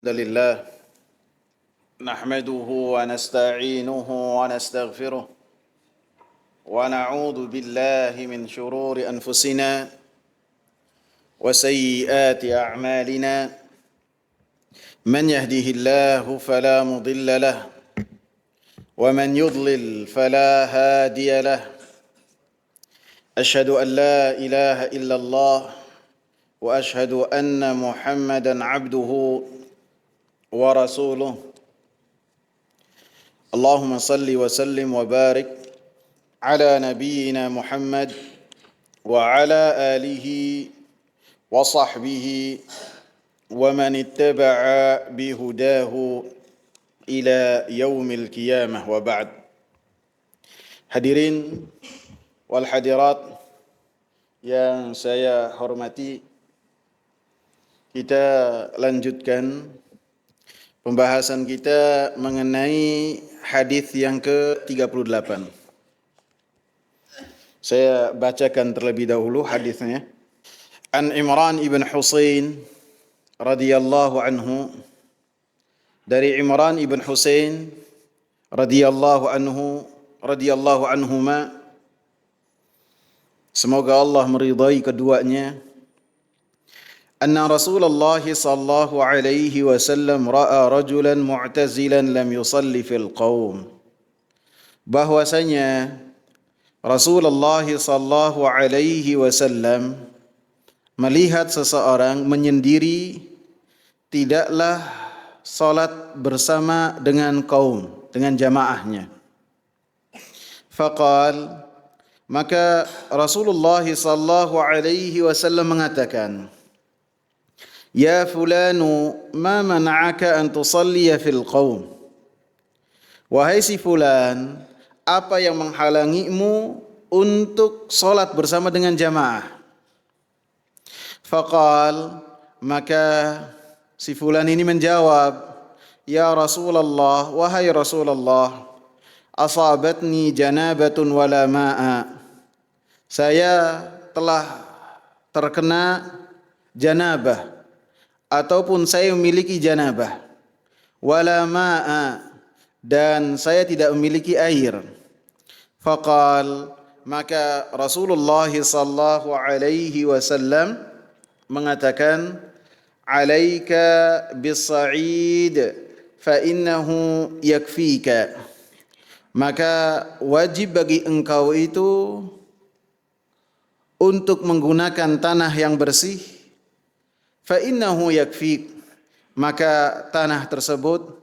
لله نحمده ونستعينه ونستغفره ونعوذ بالله من شرور أنفسنا وسيئات أعمالنا من يهده الله فلا مضل له ومن يضلل فلا هادي له أشهد أن لا إله إلا الله وأشهد أن محمدا عبده ورسوله اللهم صل وسلم وبارك على نبينا محمد وعلى آله وصحبه ومن اتبع بهداه إلى يوم القيامة وبعد. Hadirin wal hadirat yang saya hormati, kita lanjutkan pembahasan kita mengenai hadis yang ke-38. Saya bacakan terlebih dahulu hadisnya. An Imran ibn Husain radhiyallahu anhu, dari Imran ibn Husain radhiyallahu anhuma, semoga Allah meridai keduanya, anna Rasulullah sallallahu alaihi wasallam ra'a rajulan mu'tazilan lam yusalli fil qaum, bahwasanya Rasulullah sallallahu alaihi wasallam melihat seseorang menyendiri, tidaklah salat bersama dengan kaum, dengan jamaahnya. Faqal, maka Rasulullah sallallahu alaihi wasallam mengatakan, ya fulanu ma mana'aka an tusalliya fil qaum, wahai si fulan, apa yang menghalangimu untuk salat bersama dengan jamaah? Faqal, maka si fulan ini menjawab, ya Rasulullah, wahai Rasulullah, asabatni janabatun wala ma'a, saya telah terkena janabah ataupun saya memiliki janabah, wala ma'a, dan saya tidak memiliki air. Faqal, maka Rasulullah sallallahu alaihi wasallam mengatakan, alaika bis-sa'id fa innahu yakfika, maka wajib bagi engkau itu untuk menggunakan tanah yang bersih. Fa innahu yakfik, maka tanah tersebut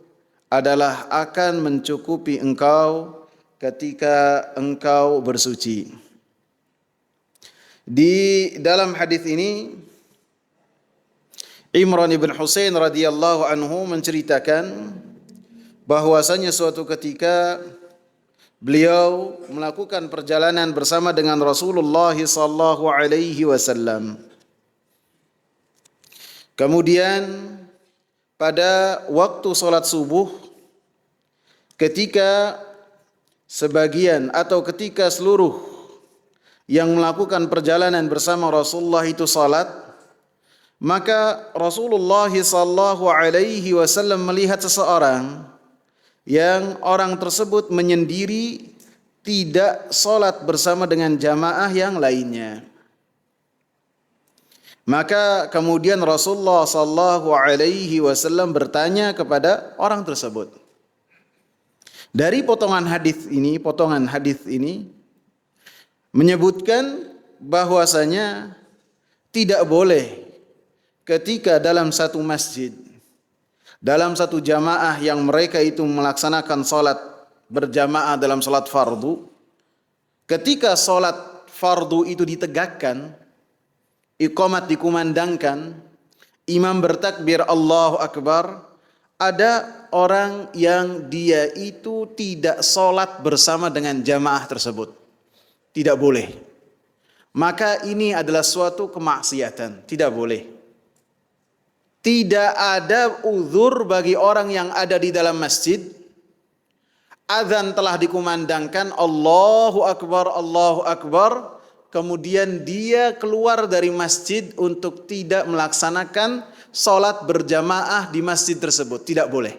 adalah akan mencukupi engkau ketika engkau bersuci. Di dalam hadis ini Imran ibn Husain radhiyallahu anhu menceritakan bahwasanya suatu ketika beliau melakukan perjalanan bersama dengan Rasulullah sallallahu alaihi wasallam. Kemudian pada waktu salat subuh, ketika sebagian atau ketika seluruh yang melakukan perjalanan bersama Rasulullah itu salat, maka Rasulullah sallallahu alaihi wasallam melihat seseorang yang orang tersebut menyendiri, tidak salat bersama dengan jamaah yang lainnya. Maka kemudian Rasulullah sallallahu alaihi wasallam bertanya kepada orang tersebut. Dari potongan hadis ini menyebutkan bahwasanya tidak boleh ketika dalam satu masjid, dalam satu jamaah yang mereka itu melaksanakan salat berjamaah dalam salat fardu, ketika salat fardu itu ditegakkan, iqamat dikumandangkan, imam bertakbir Allahu Akbar, ada orang yang dia itu tidak salat bersama dengan jamaah tersebut. Tidak boleh. Maka ini adalah suatu kemaksiatan, tidak boleh. Tidak ada uzur bagi orang yang ada di dalam masjid. Azan telah dikumandangkan, Allahu Akbar, Allahu Akbar. Kemudian dia keluar dari masjid untuk tidak melaksanakan sholat berjamaah di masjid tersebut. Tidak boleh.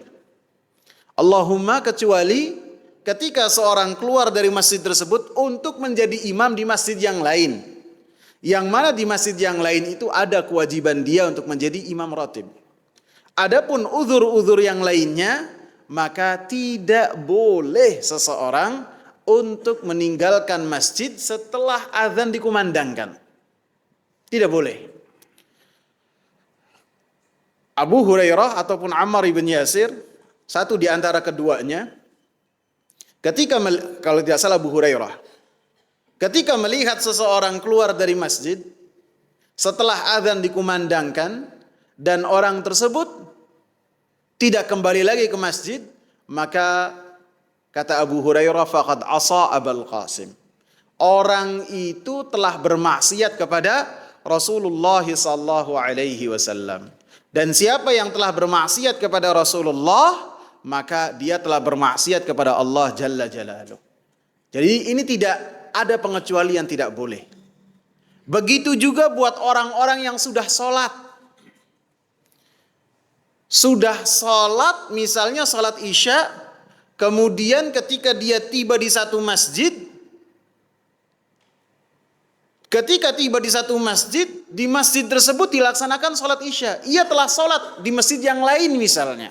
Allahumma kecuali ketika seorang keluar dari masjid tersebut untuk menjadi imam di masjid yang lain. Yang mana di masjid yang lain itu ada kewajiban dia untuk menjadi imam ratib. Adapun uzur-uzur yang lainnya, maka tidak boleh seseorang untuk meninggalkan masjid setelah azan dikumandangkan. Tidak boleh. Abu Hurairah ataupun Ammar ibn Yasir, satu di antara keduanya, kalau tidak salah Abu Hurairah, ketika melihat seseorang keluar dari masjid setelah azan dikumandangkan dan orang tersebut tidak kembali lagi ke masjid, maka kata Abu Hurairah, faqad asa Abul Qasim. Orang itu telah bermaksiat kepada Rasulullah sallallahu alaihi wasallam. Dan siapa yang telah bermaksiat kepada Rasulullah, maka dia telah bermaksiat kepada Allah Jalla Jalaluh. Jadi ini tidak ada pengecualian, tidak boleh. Begitu juga buat orang-orang yang sudah sholat. Sudah sholat, misalnya sholat Isya, kemudian ketika dia tiba di satu masjid, di masjid tersebut dilaksanakan sholat Isya. Ia telah sholat di masjid yang lain misalnya.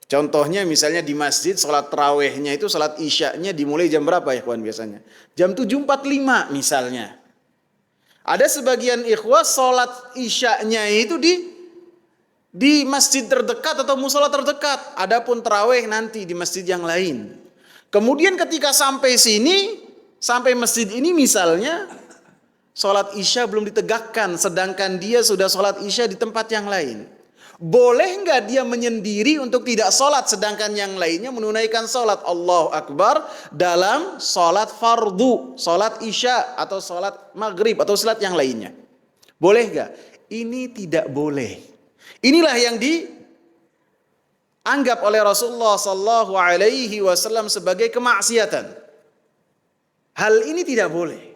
Contohnya misalnya di masjid sholat tarawihnya itu sholat Isyanya dimulai jam berapa ya kawan biasanya? Jam 7.45 misalnya. Ada sebagian ikhwah sholat Isyanya itu di masjid terdekat atau musola terdekat. Adapun tarawih nanti di masjid yang lain. Kemudian ketika sampai masjid ini misalnya, sholat Isya belum ditegakkan, sedangkan dia sudah sholat Isya di tempat yang lain. Boleh enggak dia menyendiri untuk tidak sholat, sedangkan yang lainnya menunaikan sholat Allahu Akbar dalam sholat fardu, sholat Isya atau sholat maghrib atau sholat yang lainnya? Boleh enggak? Ini tidak boleh. Inilah yang dianggap oleh Rasulullah sallallahu alaihi wasallam sebagai kemaksiatan. Hal ini tidak boleh.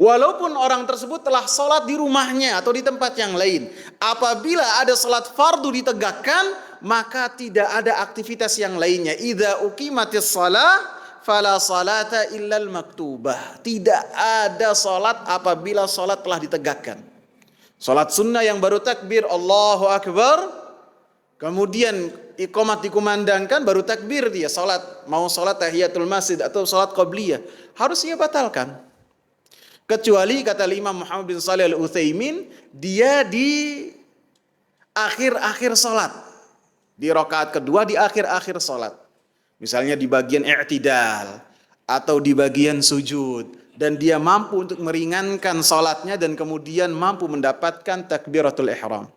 Walaupun orang tersebut telah sholat di rumahnya atau di tempat yang lain, apabila ada sholat fardu ditegakkan, maka tidak ada aktivitas yang lainnya. Idza uqimatis shalah fala salata illal maktubah. Tidak ada sholat apabila sholat telah ditegakkan. Sholat sunnah yang baru takbir Allahu Akbar, kemudian iqamat dikumandangkan, baru takbir dia sholat. Mau sholat tahiyatul masjid atau sholat qabliyah, harus ia batalkan. Kecuali kata Imam Muhammad bin Shalih Al-Utsaimin, dia di akhir-akhir sholat. Di rakaat kedua di akhir-akhir sholat. Misalnya di bagian i'tidal atau di bagian sujud. Dan dia mampu untuk meringankan sholatnya dan kemudian mampu mendapatkan takbiratul ihram.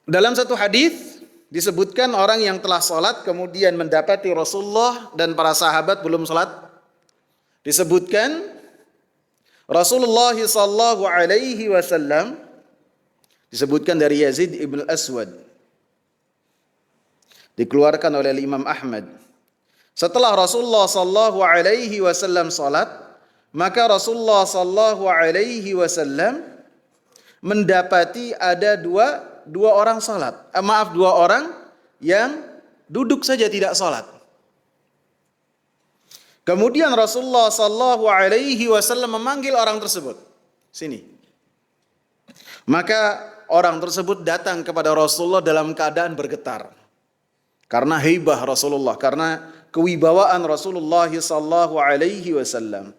Dalam satu hadis disebutkan orang yang telah sholat kemudian mendapati Rasulullah dan para sahabat belum sholat. Disebutkan Rasulullah sallallahu alaihi wasallam, disebutkan dari Yazid ibn Aswad, dikeluarkan oleh Imam Ahmad. Setelah Rasulullah sallallahu alaihi wasallam salat, maka Rasulullah sallallahu alaihi wasallam mendapati ada dua orang salat. Dua orang yang duduk saja tidak salat. Kemudian Rasulullah sallallahu alaihi wasallam memanggil orang tersebut. Sini. Maka orang tersebut datang kepada Rasulullah dalam keadaan bergetar. Karena haibah Rasulullah, karena kewibawaan Rasulullah sallallahu alaihi wasallam.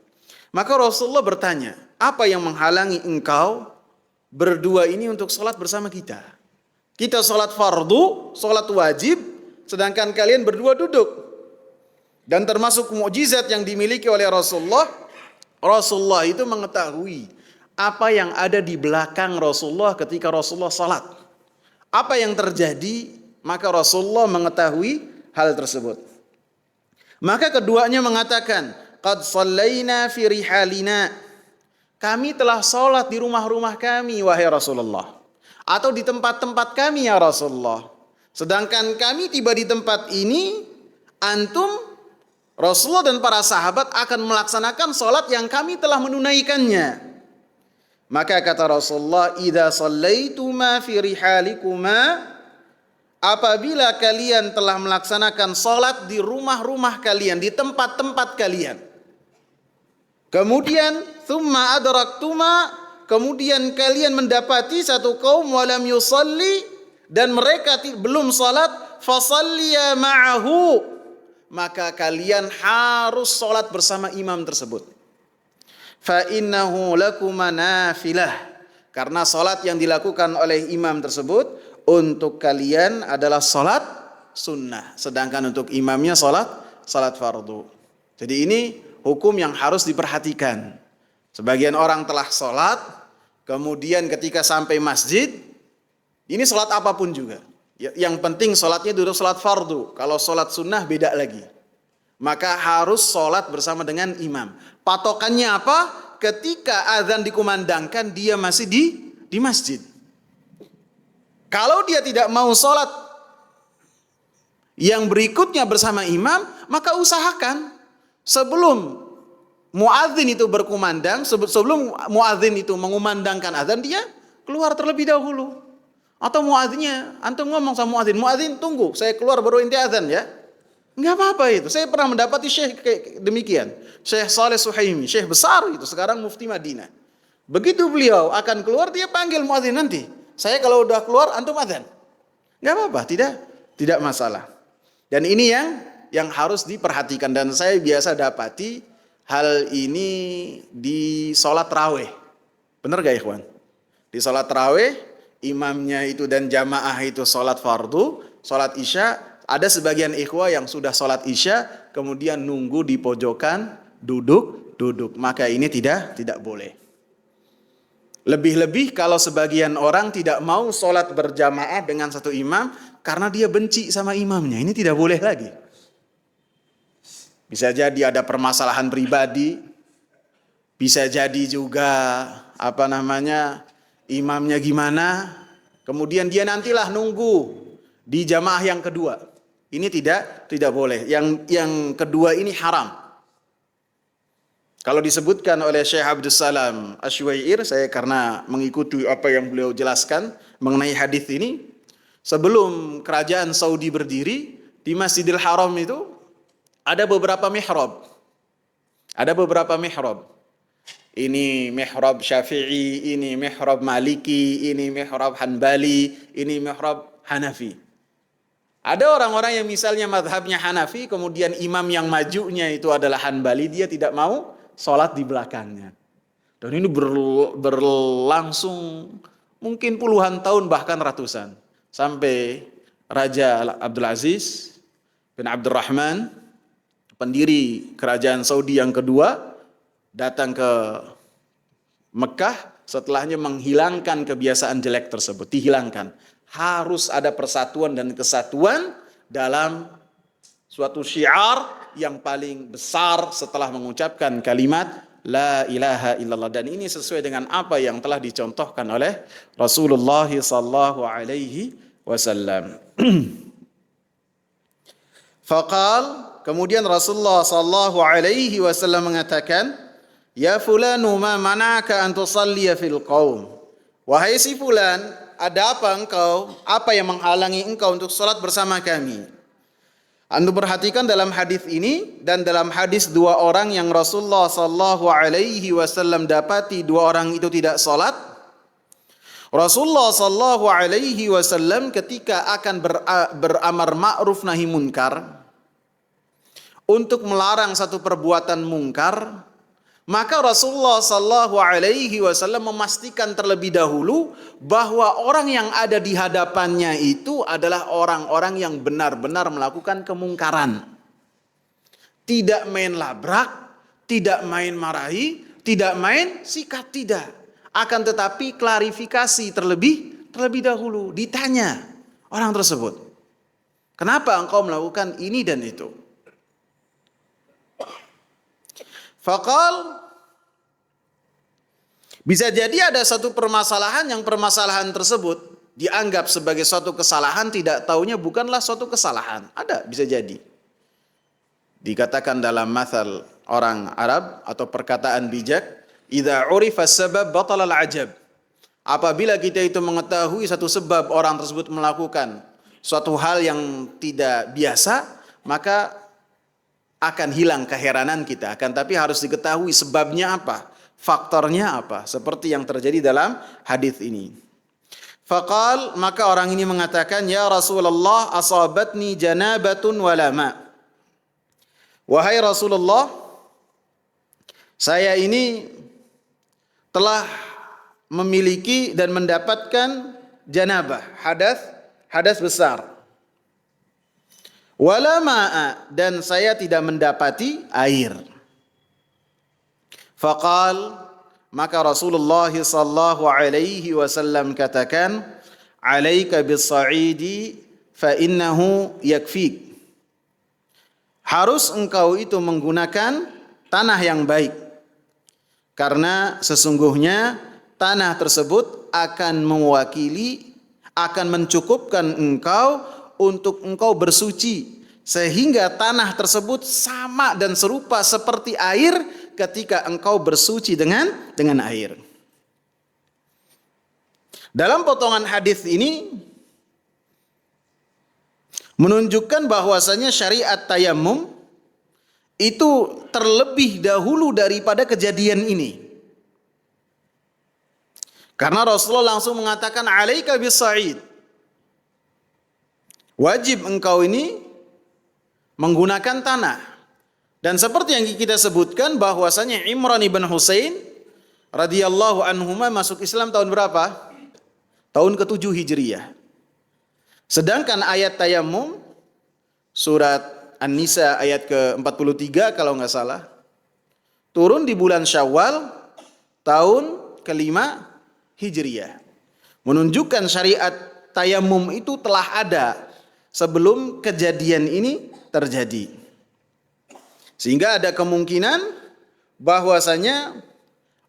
Maka Rasulullah bertanya, "Apa yang menghalangi engkau berdua ini untuk salat bersama kita? Kita salat fardu, salat wajib, sedangkan kalian berdua duduk." Dan termasuk mukjizat yang dimiliki oleh Rasulullah, Rasulullah itu mengetahui apa yang ada di belakang Rasulullah ketika Rasulullah salat. Apa yang terjadi, maka Rasulullah mengetahui hal tersebut. Maka keduanya mengatakan, "Qad shallaina fi rihalina." Kami telah salat di rumah-rumah kami wahai Rasulullah, atau di tempat-tempat kami ya Rasulullah. Sedangkan kami tiba di tempat ini, antum Rasulullah dan para sahabat akan melaksanakan sholat yang kami telah menunaikannya. Maka kata Rasulullah, "Idza shallaituma fi rihalikuma," apabila kalian telah melaksanakan salat di rumah-rumah kalian, di tempat-tempat kalian. Kemudian thumma adraktuma, kemudian kalian mendapati satu kaum walam yusalli, dan mereka belum salat, fasalliya ma'ahu, maka kalian harus salat bersama imam tersebut. Fa innahu lakuma nafilah, karena salat yang dilakukan oleh imam tersebut untuk kalian adalah salat sunnah, sedangkan untuk imamnya salat fardu. Jadi ini hukum yang harus diperhatikan. Sebagian orang telah salat, kemudian ketika sampai masjid, ini salat apapun juga, yang penting salatnya duduk salat fardu. Kalau salat sunnah beda lagi. Maka harus salat bersama dengan imam. Patokannya apa? Ketika azan dikumandangkan dia masih di masjid. Kalau dia tidak mau salat yang berikutnya bersama imam, maka usahakan sebelum muadzin itu berkumandang, sebelum muadzin itu mengumandangkan azan, dia keluar terlebih dahulu. Atau muadzinnya, antum ngomong sama muadzin, tunggu, saya keluar baru inti azan ya. Enggak apa-apa itu. Saya pernah mendapati syekh demikian. Syekh Saleh Suhaimi, syekh besar itu, sekarang mufti Madinah. Begitu beliau akan keluar, dia panggil muadzin, nanti saya kalau udah keluar antum azan. Enggak apa-apa, tidak masalah. Dan ini yang harus diperhatikan, dan saya biasa dapati hal ini di sholat raweh. Benar gak ikhwan? Di sholat raweh, imamnya itu dan jamaah itu sholat fardu, sholat isya. Ada sebagian ikhwah yang sudah sholat isya, kemudian nunggu di pojokan, duduk. Maka ini tidak boleh. Lebih-lebih kalau sebagian orang tidak mau sholat berjamaah dengan satu imam, karena dia benci sama imamnya. Ini tidak boleh lagi. Bisa jadi ada permasalahan pribadi, bisa jadi juga imamnya gimana, kemudian dia nantilah nunggu di jamaah yang kedua. Ini tidak boleh. Yang kedua ini haram. Kalau disebutkan oleh Syekh Abdul Salam Asywair, saya karena mengikuti apa yang beliau jelaskan mengenai hadis ini, sebelum kerajaan Saudi berdiri, di Masjidil Haram itu ada beberapa mihrab. Ini mihrab Syafi'i, ini mihrab Maliki, ini mihrab Hanbali, ini mihrab Hanafi. Ada orang-orang yang misalnya mazhabnya Hanafi, kemudian imam yang majunya itu adalah Hanbali, dia tidak mau sholat di belakangnya. Dan ini berlangsung mungkin puluhan tahun, bahkan ratusan. Sampai Raja Abdul Aziz bin Abdurrahman, pendiri kerajaan Saudi yang kedua, datang ke Mekah, setelahnya menghilangkan kebiasaan jelek tersebut, dihilangkan. Harus ada persatuan dan kesatuan dalam suatu syiar yang paling besar setelah mengucapkan kalimat la ilaha illallah, dan ini sesuai dengan apa yang telah dicontohkan oleh Rasulullah sallallahu alaihi wasallam. Faqal, kemudian Rasulullah sallallahu alaihi wasallam mengatakan, ya fulanu ma mana'aka an tusalliya fil qaum. Wahai si fulan, ada apa engkau? Apa yang menghalangi engkau untuk salat bersama kami? Anda perhatikan dalam hadis ini dan dalam hadis dua orang yang Rasulullah sallallahu alaihi wasallam dapati dua orang itu tidak salat. Rasulullah sallallahu alaihi wasallam ketika akan beramar ma'ruf nahi munkar, untuk melarang satu perbuatan mungkar, maka Rasulullah sallallahu alaihi wasallam memastikan terlebih dahulu bahwa orang yang ada di hadapannya itu adalah orang-orang yang benar-benar melakukan kemungkaran. Tidak main labrak, tidak main marahi, tidak main sikat, tidak. Akan tetapi klarifikasi terlebih dahulu, ditanya orang tersebut, kenapa engkau melakukan ini dan itu? Faqal, bisa jadi ada satu permasalahan yang permasalahan tersebut dianggap sebagai suatu kesalahan, tidak taunya bukanlah suatu kesalahan. Ada, bisa jadi. Dikatakan dalam mathal orang Arab atau perkataan bijak, Idza urifa sabab batala al-ajab. Apabila kita itu mengetahui satu sebab orang tersebut melakukan suatu hal yang tidak biasa, maka akan hilang keheranan kita. Akan tapi harus diketahui sebabnya apa, faktornya apa, seperti yang terjadi dalam hadis ini. Faqal, maka orang ini mengatakan, ya Rasulullah, asabatni janabatun wala ma. Wahai Rasulullah, saya ini telah memiliki dan mendapatkan janabah, hadas besar. Wala ma'a, dan saya tidak mendapati air. Faqal, maka Rasulullah sallallahu alaihi wasallam katakan, alaika bis-sa'idi fa innahu yakfik. Harus engkau itu menggunakan tanah yang baik, karena sesungguhnya tanah tersebut akan mewakili, akan mencukupkan engkau untuk engkau bersuci, sehingga tanah tersebut sama dan serupa seperti air ketika engkau bersuci dengan air. Dalam potongan hadis ini menunjukkan bahwasanya syariat tayammum itu terlebih dahulu daripada kejadian ini. Karena Rasulullah langsung mengatakan alaika bis-sa'id. Wajib engkau ini menggunakan tanah. Dan seperti yang kita sebutkan bahwasanya Imran ibn Husain radhiyallahu anhuma masuk Islam tahun berapa? Tahun ke-7 Hijriyah. Sedangkan ayat tayammum surat An-Nisa ayat ke-43 kalau nggak salah turun di bulan Syawal tahun ke-5 Hijriyah. Menunjukkan syariat tayammum itu telah ada sebelum kejadian ini terjadi. Sehingga ada kemungkinan bahwasanya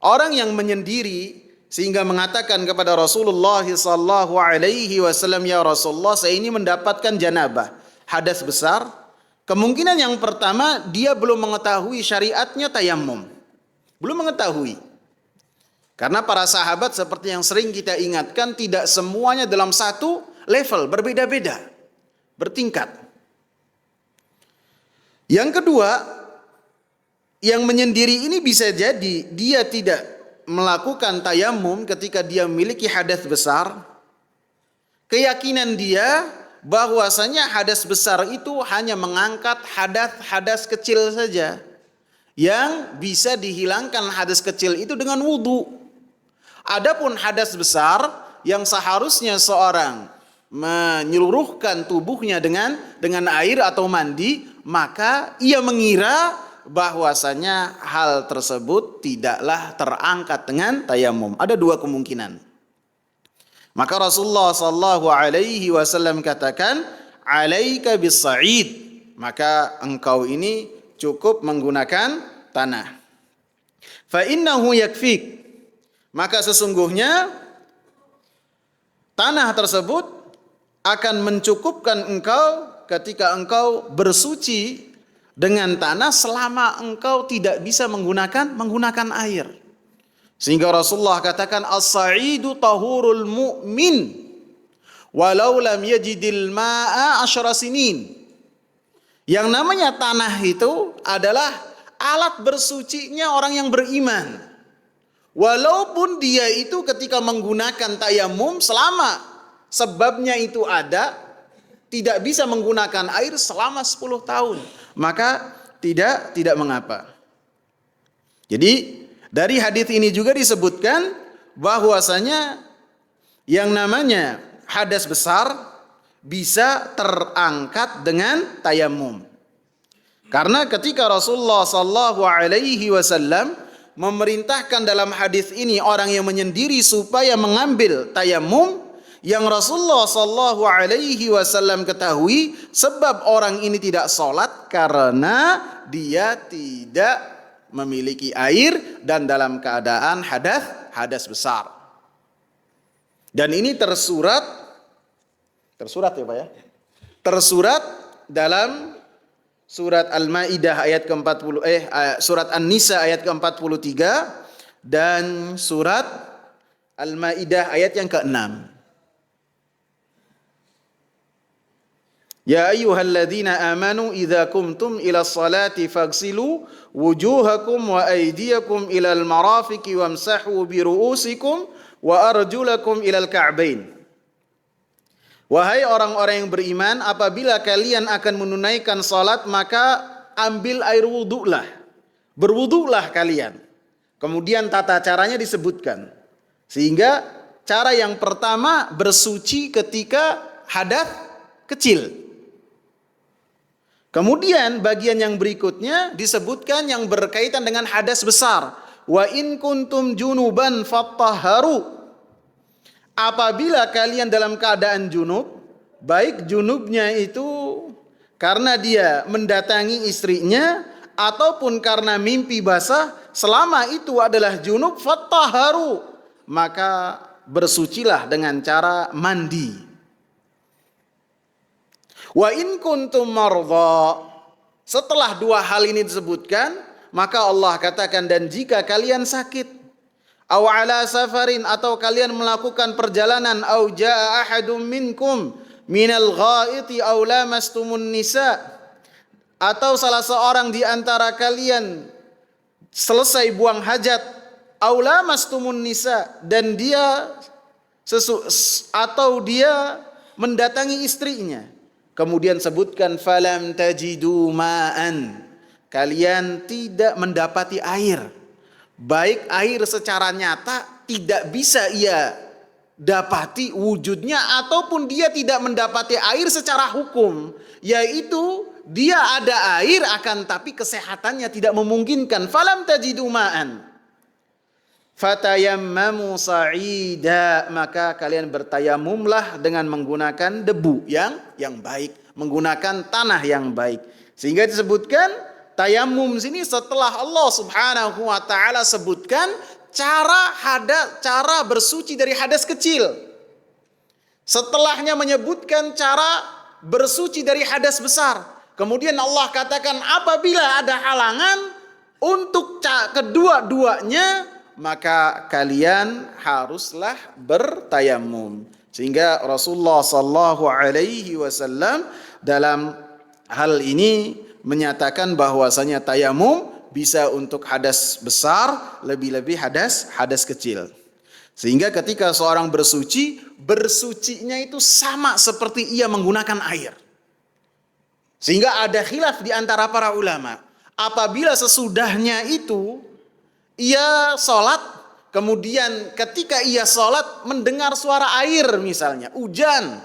orang yang menyendiri sehingga mengatakan kepada Rasulullah sallallahu alaihi wasallam, ya Rasulullah, saya ini mendapatkan janabah, hadas besar. Kemungkinan yang pertama, dia belum mengetahui syariatnya tayammum. Belum mengetahui. Karena para sahabat seperti yang sering kita ingatkan, tidak semuanya dalam satu level, berbeda-beda, bertingkat. Yang kedua, yang menyendiri ini bisa jadi dia tidak melakukan tayammum ketika dia memiliki hadas besar. Keyakinan dia bahwasanya hadas besar itu hanya mengangkat hadas kecil saja, yang bisa dihilangkan hadas kecil itu dengan wudu. Adapun hadas besar yang seharusnya seorang menyeluruhkan tubuhnya dengan air atau mandi, maka ia mengira bahwasanya hal tersebut tidaklah terangkat dengan tayammum. Ada dua kemungkinan. Maka Rasulullah sallallahu alaihi wasallam katakan, alaika bis-sa'id, maka engkau ini cukup menggunakan tanah. Fa innahu yakfik, maka sesungguhnya tanah tersebut akan mencukupkan engkau ketika engkau bersuci dengan tanah selama engkau tidak bisa menggunakan air. Sehingga Rasulullah katakan as-sa'idu tahurul mu'min walau lam yajidil ma'a 10 sinin. Yang namanya tanah itu adalah alat bersucinya orang yang beriman. Walaupun dia itu ketika menggunakan tayammum selama sebabnya itu ada, tidak bisa menggunakan air selama 10 tahun, maka tidak mengapa. Jadi dari hadis ini juga disebutkan bahwasanya yang namanya hadas besar bisa terangkat dengan tayammum. Karena ketika Rasulullah sallallahu alaihi wasallam memerintahkan dalam hadis ini orang yang menyendiri supaya mengambil tayammum, yang Rasulullah sallallahu alaihi wasallam ketahui sebab orang ini tidak sholat karena dia tidak memiliki air dan dalam keadaan hadas besar. Dan ini tersurat ya Pak ya. Tersurat dalam surat Al-Maidah ayat ke-40 surat An-Nisa ayat ke-43 dan surat Al-Maidah ayat yang ke-6. Ya ayyuhalladzina amanu idza kumtum ila sholati faghsilu wujuhakum wa aydiyakum ilal marafiqi wamsahu bi ru'usikum wa arjulakum ilal ka'bain. Wahai orang-orang yang beriman, apabila kalian akan menunaikan salat maka ambil air wudu'lah. Berwudu'lah kalian. Kemudian tata caranya disebutkan. Sehingga cara yang pertama bersuci ketika hadas kecil. Kemudian bagian yang berikutnya disebutkan yang berkaitan dengan hadas besar. Wa in kuntum junuban fattahharu. Apabila kalian dalam keadaan junub, baik junubnya itu karena dia mendatangi istrinya ataupun karena mimpi basah, selama itu adalah junub fattahharu, maka bersucilah dengan cara mandi. Wa in kuntum mardha. Setelah dua hal ini disebutkan, maka Allah katakan dan jika kalian sakit, aw ala safarin atau kalian melakukan perjalanan, aw jaa ahadum minkum minal ghaiti aw lamastumun nisa, atau salah seorang di antara kalian selesai buang hajat, aw lamastumun nisa, dan dia atau dia mendatangi istrinya. Kemudian sebutkan falam tajidu ma'an. Kalian tidak mendapati air. Baik air secara nyata tidak bisa ia dapati wujudnya, ataupun dia tidak mendapati air secara hukum, yaitu dia ada air akan tapi kesehatannya tidak memungkinkan. Falam tajidu ma'an fatayammamu sa'ida, maka kalian bertayamumlah dengan menggunakan debu yang baik, menggunakan tanah yang baik. Sehingga disebutkan tayamum sini setelah Allah Subhanahu wa taala sebutkan cara bersuci dari hadas kecil. Setelahnya menyebutkan cara bersuci dari hadas besar. Kemudian Allah katakan apabila ada halangan untuk kedua-duanya, maka kalian haruslah bertayamum. Sehingga Rasulullah sallallahu alaihi wasallam dalam hal ini menyatakan bahwasanya tayamum bisa untuk hadas besar, lebih-lebih hadas kecil. Sehingga ketika seorang bersuci, bersucinya itu sama seperti ia menggunakan air. Sehingga ada khilaf di antara para ulama. Apabila sesudahnya itu ia sholat, kemudian ketika ia sholat mendengar suara air misalnya, hujan.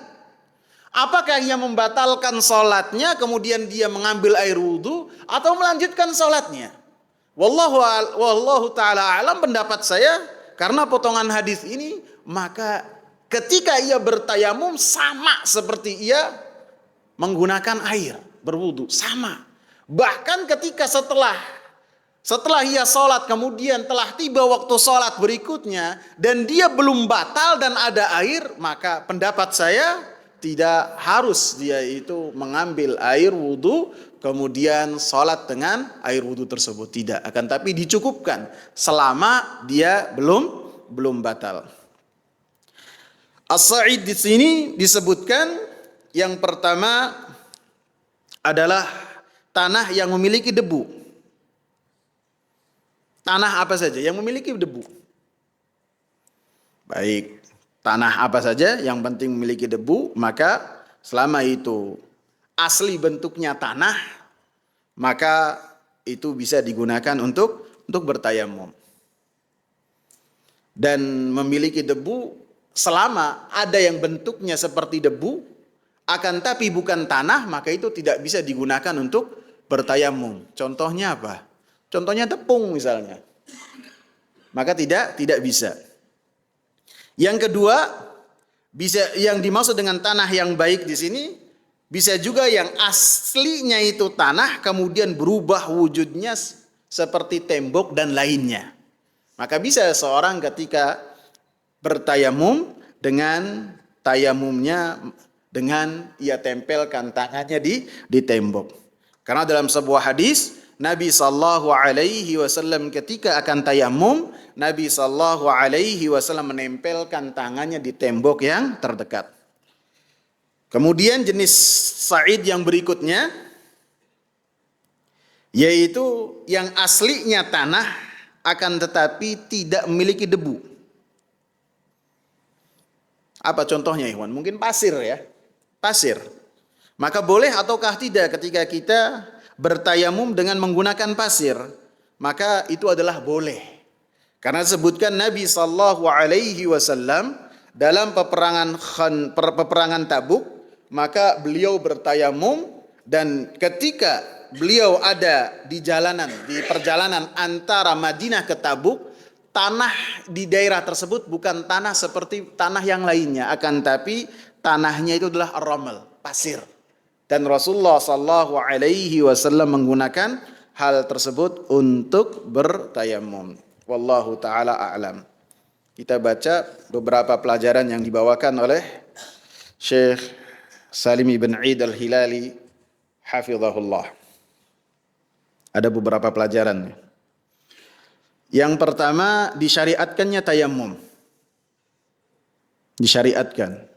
Apakah ia membatalkan sholatnya kemudian dia mengambil air wudhu atau melanjutkan sholatnya? Wallahu ta'ala alam, pendapat saya karena potongan hadis ini, maka ketika ia bertayamum sama seperti ia menggunakan air berwudhu, sama. Bahkan ketika setelah ia sholat, kemudian telah tiba waktu sholat berikutnya dan dia belum batal dan ada air, maka pendapat saya tidak harus dia itu mengambil air wudhu kemudian sholat dengan air wudhu tersebut, tidak. Akan tapi dicukupkan selama dia belum batal. As-sa'id di sini disebutkan yang pertama adalah tanah yang memiliki debu. Tanah apa saja yang memiliki debu? Baik, tanah apa saja yang penting memiliki debu, maka selama itu asli bentuknya tanah, maka itu bisa digunakan untuk bertayamum. Dan memiliki debu selama ada yang bentuknya seperti debu, akan tapi bukan tanah, maka itu tidak bisa digunakan untuk bertayamum. Contohnya apa? Contohnya tepung misalnya, maka tidak bisa. Yang kedua, bisa yang dimaksud dengan tanah yang baik di sini bisa juga yang aslinya itu tanah kemudian berubah wujudnya seperti tembok dan lainnya. Maka bisa seorang ketika bertayamum dengan tayamumnya dengan ia tempelkan tangannya di tembok. Karena dalam sebuah hadis Nabi sallallahu alaihi wasallam ketika akan tayamum, Nabi sallallahu alaihi wasallam menempelkan tangannya di tembok yang terdekat. Kemudian jenis sa'id yang berikutnya, yaitu yang aslinya tanah akan tetapi tidak memiliki debu. Apa contohnya, ikhwan? Mungkin pasir ya. Pasir. Maka boleh ataukah tidak ketika kita bertayamum dengan menggunakan pasir? Maka itu adalah boleh. Karena disebutkan Nabi sallallahu alaihi wasallam dalam peperangan Tabuk, maka beliau bertayamum, dan ketika beliau ada di perjalanan antara Madinah ke Tabuk, tanah di daerah tersebut bukan tanah seperti tanah yang lainnya, akan tapi tanahnya itu adalah ar-ramal, pasir. Dan Rasulullah sallallahu alaihi wasallam menggunakan hal tersebut untuk bertayamum. Wallahu taala a'lam. Kita baca beberapa pelajaran yang dibawakan oleh Syekh Salim ibn Eid al-Hilali hafizahullah. Ada beberapa pelajaran. Yang pertama, disyariatkannya tayamum. Disyariatkan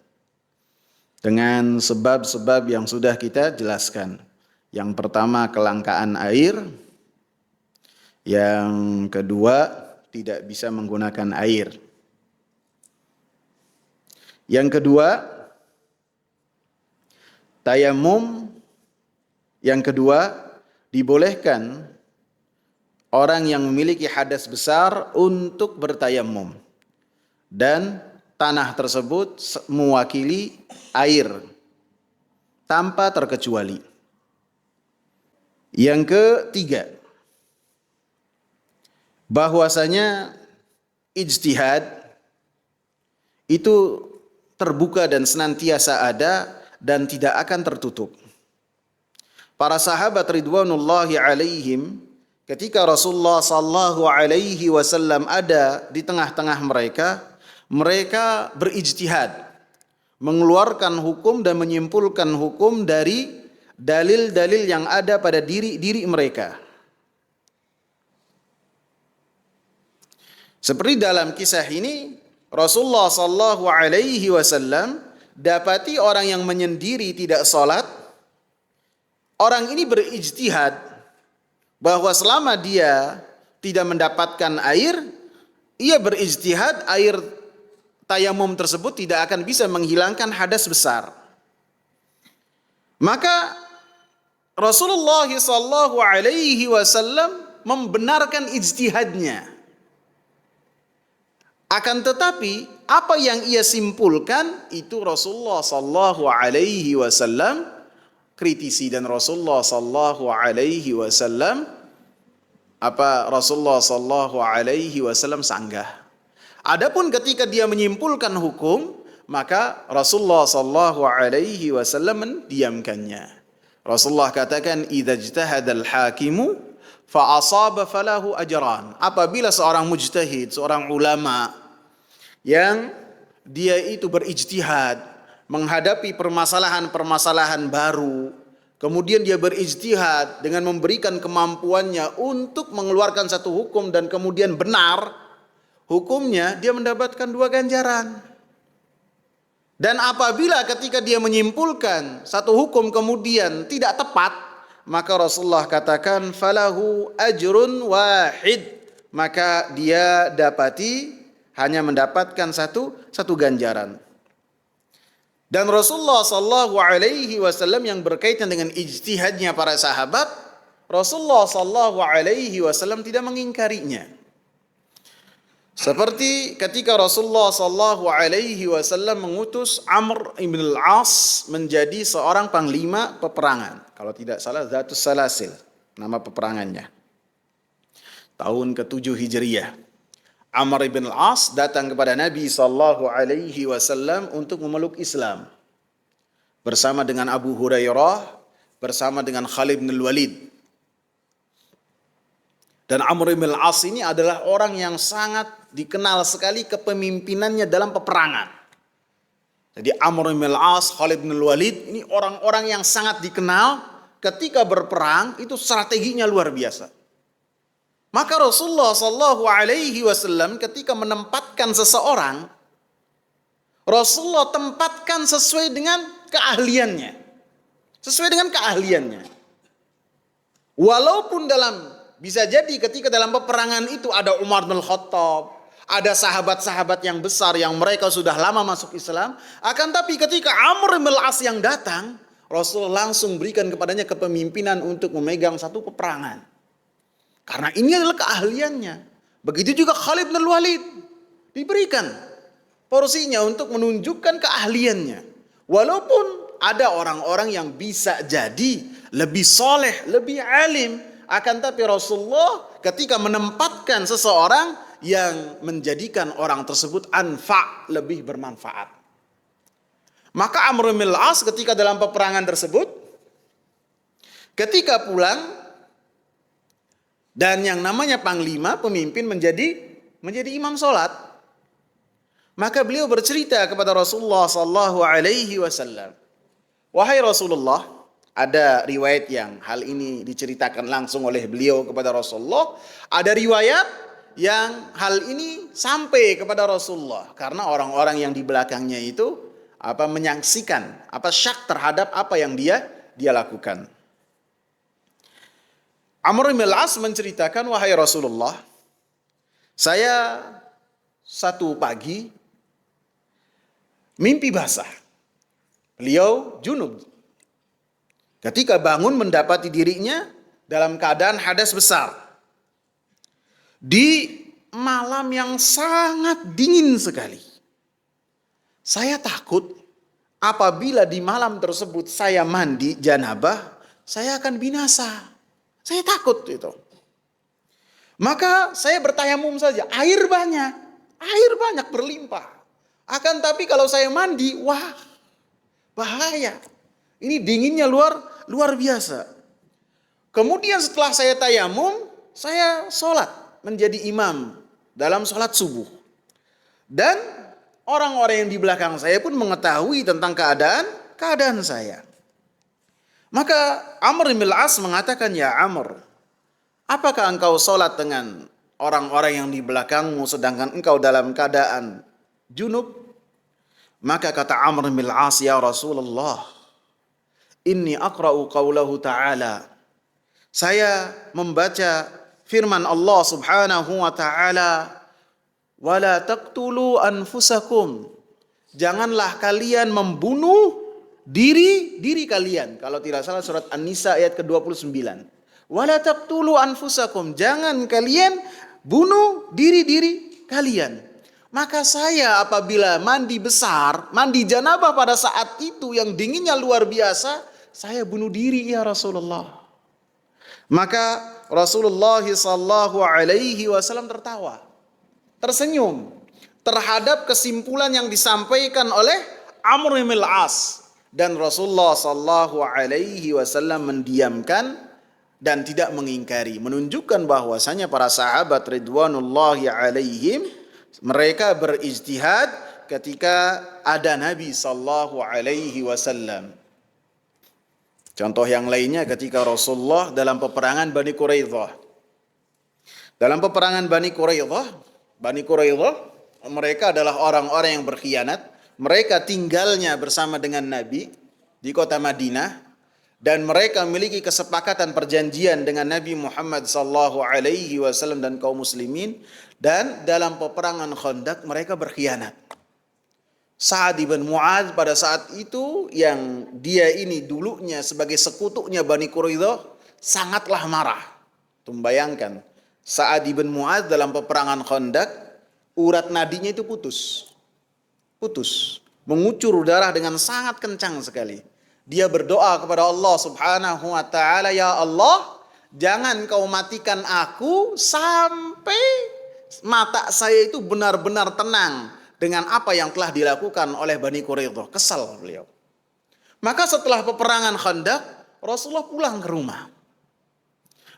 dengan sebab-sebab yang sudah kita jelaskan. Yang pertama, kelangkaan air. Yang kedua, tidak bisa menggunakan air. Yang kedua, tayamum. Yang kedua, dibolehkan orang yang memiliki hadas besar untuk bertayamum, dan tanah tersebut mewakili air tanpa terkecuali. Yang ketiga, bahwasanya ijtihad itu terbuka dan senantiasa ada dan tidak akan tertutup. Para sahabat ridwanullahi alaihim, ketika Rasulullah sallallahu alaihi wasallam ada di tengah-tengah mereka, mereka berijtihad, mengeluarkan hukum dan menyimpulkan hukum dari dalil-dalil yang ada pada diri mereka. Seperti dalam kisah ini, Rasulullah sallallahu alaihi wasallam dapati orang yang menyendiri tidak salat. Orang ini berijtihad bahwa selama dia tidak mendapatkan air, ia berijtihad air tayamum tersebut tidak akan bisa menghilangkan hadas besar. Maka Rasulullah sallallahu alaihi wasallam membenarkan ijtihadnya. Akan tetapi apa yang ia simpulkan itu Rasulullah sallallahu alaihi wasallam kritisi, dan Rasulullah sallallahu alaihi wasallam sanggah. Adapun ketika dia menyimpulkan hukum, maka Rasulullah sallallahu alaihi wasallam mendiamkannya. Rasulullah katakan, "Idza ijtahadal hakimu fa asaba falahu ajran." Apabila seorang mujtahid, seorang ulama yang dia itu berijtihad menghadapi permasalahan-permasalahan baru, kemudian dia berijtihad dengan memberikan kemampuannya untuk mengeluarkan satu hukum dan kemudian benar hukumnya, dia mendapatkan 2 ganjaran. Dan apabila ketika dia menyimpulkan satu hukum kemudian tidak tepat, maka Rasulullah katakan falahu ajrun wahid, maka dia dapati hanya mendapatkan satu ganjaran. Dan Rasulullah sallallahu alaihi wasallam yang berkaitan dengan ijtihadnya para sahabat, Rasulullah sallallahu alaihi wasallam tidak mengingkarinya. Seperti ketika Rasulullah sallallahu alaihi wasallam mengutus Amr ibn al-As menjadi seorang panglima peperangan. Kalau tidak salah Zatus Salasil nama peperangannya. Tahun ke-7 Hijriyah. Amr ibn al-As datang kepada Nabi sallallahu alaihi wasallam untuk memeluk Islam. Bersama dengan Abu Hurairah, bersama dengan Khalid bin Walid. Dan Amr ibn al-As ini adalah orang yang sangat dikenal sekali kepemimpinannya dalam peperangan. Jadi Amr ibn al-As, Khalid bin Walid ini orang-orang yang sangat dikenal ketika berperang itu strateginya luar biasa. Maka Rasulullah Shallallahu Alaihi Wasallam ketika menempatkan seseorang, Rasulullah tempatkan sesuai dengan keahliannya, sesuai dengan keahliannya. Walaupun bisa jadi ketika dalam peperangan itu ada Umar bin Khattab, ada sahabat-sahabat yang besar yang mereka sudah lama masuk Islam, akan tapi ketika Amr bin Al-As yang datang, Rasulullah langsung berikan kepadanya kepemimpinan untuk memegang satu peperangan. Karena ini adalah keahliannya. Begitu juga Khalid bin Walid diberikan porsinya untuk menunjukkan keahliannya. Walaupun ada orang-orang yang bisa jadi lebih soleh, lebih alim, akan tapi Rasulullah ketika menempatkan seseorang yang menjadikan orang tersebut anfa, lebih bermanfaat. Maka Amr bin Al-As ketika dalam peperangan tersebut, ketika pulang, dan yang namanya panglima, pemimpin menjadi imam sholat, maka beliau bercerita kepada Rasulullah Sallallahu Alaihi Wasallam, wahai Rasulullah, ada riwayat yang hal ini diceritakan langsung oleh beliau kepada Rasulullah, ada riwayat yang hal ini sampai kepada Rasulullah karena orang-orang yang di belakangnya itu menyaksikan syak terhadap apa yang dia lakukan. Amr bin Al-As menceritakan, wahai Rasulullah, saya satu pagi mimpi basah. Beliau junub. Ketika bangun mendapati dirinya dalam keadaan hadas besar. Di malam yang sangat dingin sekali. Saya takut apabila di malam tersebut saya mandi janabah, saya akan binasa. Saya takut itu. Maka saya bertayamum saja. Air banyak berlimpah. Akan tapi kalau saya mandi, wah, bahaya. Ini dinginnya luar biasa. Kemudian setelah saya tayamum, saya sholat menjadi imam dalam sholat subuh. Dan orang-orang yang di belakang saya pun mengetahui tentang keadaan saya. Maka Amr bin Al-As mengatakan, ya Amr, apakah engkau sholat dengan orang-orang yang di belakangmu sedangkan engkau dalam keadaan junub? Maka kata Amr bin Al-As, ya Rasulullah, inni aqra'u qawlahu ta'ala. Saya membaca firman Allah subhanahu wa ta'ala, wala taqtulu anfusakum. Janganlah kalian membunuh diri kalian. Kalau tidak salah surat An-Nisa ayat ke-29. Wala taqtulu anfusakum. Jangan kalian bunuh diri kalian. Maka saya apabila mandi besar, mandi janabah pada saat itu yang dinginnya luar biasa, saya bunuh diri ya Rasulullah. Maka Rasulullah sallallahu alaihi wasallam tertawa, tersenyum terhadap kesimpulan yang disampaikan oleh Amr bin Al-As. Dan Rasulullah Sallallahu Alaihi Wasallam mendiamkan dan tidak mengingkari, menunjukkan bahwasanya para sahabat Ridwanullahi Alaihim mereka berijtihad ketika ada Nabi Sallallahu Alaihi Wasallam. Contoh yang lainnya ketika Rasulullah dalam peperangan Bani Quraidah. Dalam peperangan Bani Quraidah mereka adalah orang-orang yang berkhianat. Mereka tinggalnya bersama dengan Nabi di kota Madinah dan mereka memiliki kesepakatan perjanjian dengan Nabi Muhammad sallallahu alaihi wasallam dan kaum muslimin, dan dalam peperangan Khandaq mereka berkhianat. Sa'ad bin Mu'adz pada saat itu yang dia ini dulunya sebagai sekutunya Bani Quraidah sangatlah marah. Bayangkan, Sa'ad bin Mu'adz dalam peperangan Khandaq urat nadinya itu putus, mengucur darah dengan sangat kencang sekali. Dia berdoa kepada Allah subhanahu wa ta'ala, ya Allah, jangan kau matikan aku sampai mata saya itu benar-benar tenang dengan apa yang telah dilakukan oleh Bani Quraidah. Kesal beliau. Maka setelah peperangan Khandaq, Rasulullah pulang ke rumah.